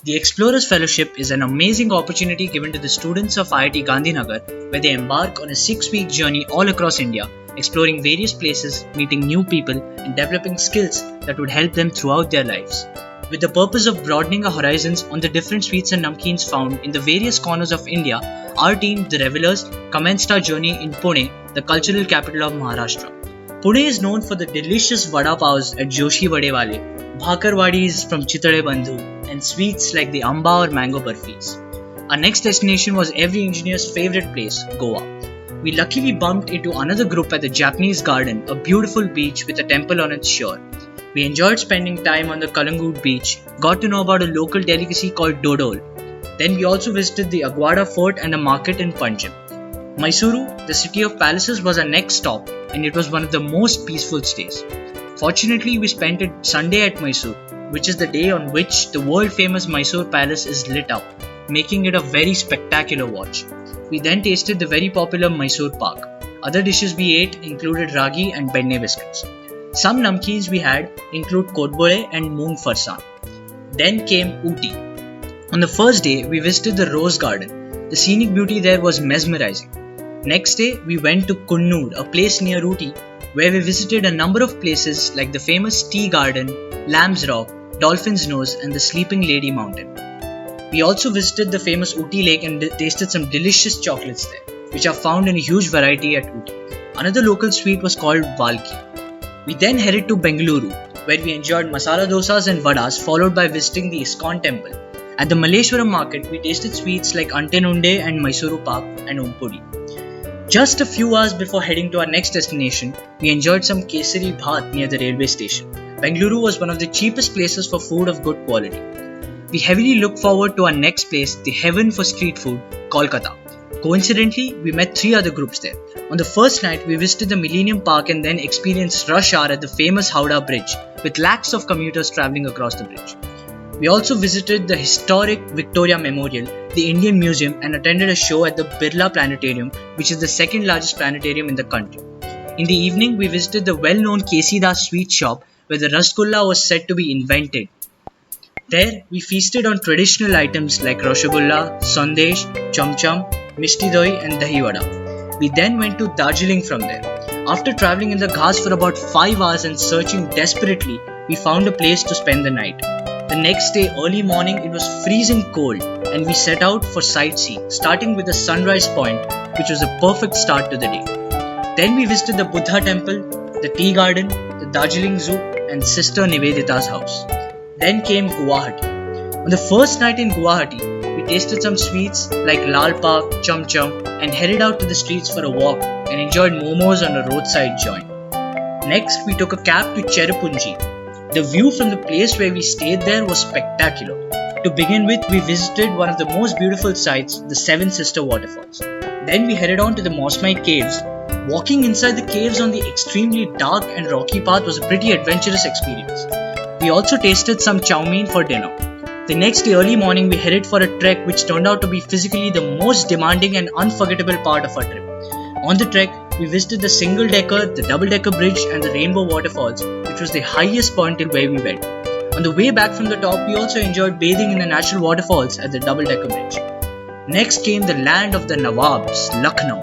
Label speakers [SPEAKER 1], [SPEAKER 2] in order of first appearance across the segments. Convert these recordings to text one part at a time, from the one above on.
[SPEAKER 1] The Explorers Fellowship is an amazing opportunity given to the students of IIT Gandhinagar where they embark on a 6-week journey all across India, exploring various places, meeting new people, and developing skills that would help them throughout their lives. With the purpose of broadening our horizons on the different sweets and namkeens found in the various corners of India, our team, the Revelers, commenced our journey in Pune, the cultural capital of Maharashtra. Pune is known for the delicious vada pavs at Joshi Vadewale, bhakarwadis from Chitade Bandhu, and sweets like the amba or mango burfis. Our next destination was every engineer's favorite place, Goa. We luckily bumped into another group at the Japanese Garden, a beautiful beach with a temple on its shore. We enjoyed spending time on the Kalangoot beach, got to know about a local delicacy called dodol. Then we also visited the Aguada Fort and a market in Panjim. Mysuru, the city of palaces, was our next stop, and it was one of the most peaceful stays. Fortunately, we spent it Sunday at Mysore, which is the day on which the world-famous Mysore Palace is lit up, making it a very spectacular watch. We then tasted the very popular Mysore Pak. Other dishes we ate included ragi and benne biscuits. Some namkeens we had include kotbole and moong farsan. Then came Ooty. On the first day, we visited the Rose Garden. The scenic beauty there was mesmerizing. Next day, we went to Kunnur, a place near Ooty, where we visited a number of places like the famous Tea Garden, Lamb's Rock, Dolphin's Nose, and the Sleeping Lady Mountain. We also visited the famous Ooty Lake and tasted some delicious chocolates there, which are found in a huge variety at Ooty. Another local sweet was called Valki. We then headed to Bengaluru, where we enjoyed masala dosas and vadas, followed by visiting the ISKCON temple. At the Malleshwaram market, we tasted sweets like Ante Nunde and Mysuru Pak and Umpudi. Just a few hours before heading to our next destination, we enjoyed some Kesari Bhat near the railway station. Bengaluru was one of the cheapest places for food of good quality. We heavily looked forward to our next place, the heaven for street food, Kolkata. Coincidentally, we met 3 other groups there. On the first night, we visited the Millennium Park and then experienced rush hour at the famous Howrah Bridge, with lakhs of commuters travelling across the bridge. We also visited the historic Victoria Memorial, the Indian Museum, and attended a show at the Birla Planetarium, which is the second largest planetarium in the country. In the evening, we visited the well-known Kesi Das sweet shop, where the Rasgulla was said to be invented. There, we feasted on traditional items like Rasgulla, Sandesh, Cham Cham, Mishti Doi, and Dahi Vada. We then went to Darjeeling from there. After travelling in the ghas for about 5 hours and searching desperately, we found a place to spend the night. The next day, early morning, it was freezing cold and we set out for sightseeing, starting with the Sunrise Point, which was a perfect start to the day. Then we visited the Buddha temple, the tea garden, the Darjeeling Zoo, and Sister Nivedita's house. Then came Guwahati. On the first night in Guwahati, we tasted some sweets like Lal Pak, Cham Cham, and headed out to the streets for a walk and enjoyed momos on a roadside joint. Next, we took a cab to Cherrapunji. The view from the place where we stayed there was spectacular. To begin with, we visited one of the most beautiful sites, the Seven Sister Waterfalls. Then we headed on to the Mosmite Caves. Walking inside the caves on the extremely dark and rocky path was a pretty adventurous experience. We also tasted some chow mein for dinner. The next day early morning, we headed for a trek which turned out to be physically the most demanding and unforgettable part of our trip. On the trek, we visited the single-decker, the double-decker bridge and the Rainbow Waterfalls, which was the highest point till where we went. On the way back from the top, we also enjoyed bathing in the natural waterfalls at the double-decker bridge. Next came the land of the Nawabs, Lucknow.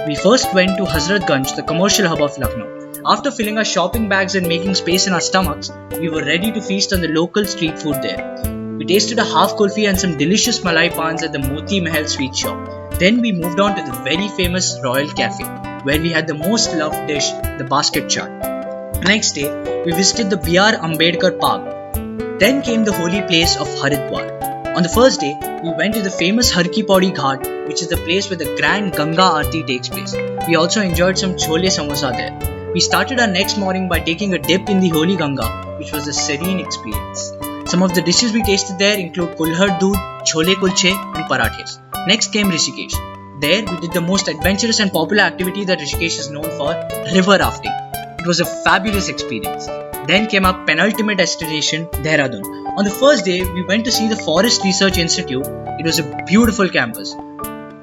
[SPEAKER 1] We first went to Hazratganj, the commercial hub of Lucknow. After filling our shopping bags and making space in our stomachs, we were ready to feast on the local street food there. We tasted a half kulfi and some delicious malai pans at the Moti Mahal sweet shop. Then we moved on to the very famous Royal Cafe, where we had the most loved dish, the basket chaat. Next day, we visited the B.R. Ambedkar Park. Then came the holy place of Haridwar. On the first day, we went to the famous Har Ki Pauri Ghat, which is the place where the grand Ganga Aarti takes place. We also enjoyed some chole samosa there. We started our next morning by taking a dip in the holy Ganga, which was a serene experience. Some of the dishes we tasted there include kulhar doodh, chole kulche, and parathes. Next came Rishikesh. There, we did the most adventurous and popular activity that Rishikesh is known for, river rafting. It was a fabulous experience. Then came our penultimate destination, Dehradun. On the first day, we went to see the Forest Research Institute. It was a beautiful campus.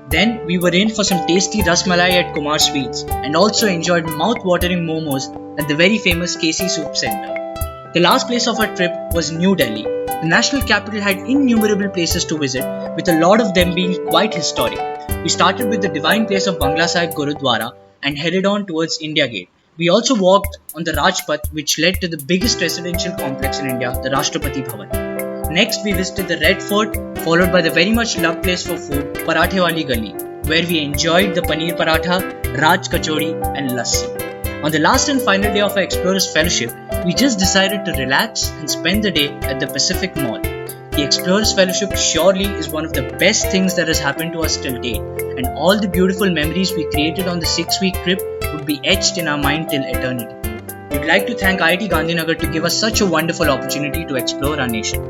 [SPEAKER 1] Then, we were in for some tasty rasmalai at Kumar Sweets and also enjoyed mouth-watering momos at the very famous KC Soup Center. The last place of our trip was New Delhi, The national capital had innumerable places to visit, with a lot of them being quite historic. We started with the divine place of Bangla Sahib Gurudwara and headed on towards India Gate. We also walked on the Rajpath, which led to the biggest residential complex in India, the Rashtrapati Bhavan. Next, we visited the Red Fort, followed by the very much loved place for food, Parathe Wali Gali, where we enjoyed the Paneer Paratha, Raj Kachori and Lassi. On the last and final day of our Explorers Fellowship, we just decided to relax and spend the day at the Pacific Mall. The Explorers Fellowship surely is one of the best things that has happened to us till date, and all the beautiful memories we created on the 6-week trip would be etched in our mind till eternity. We'd like to thank IIT Gandhinagar to give us such a wonderful opportunity to explore our nation.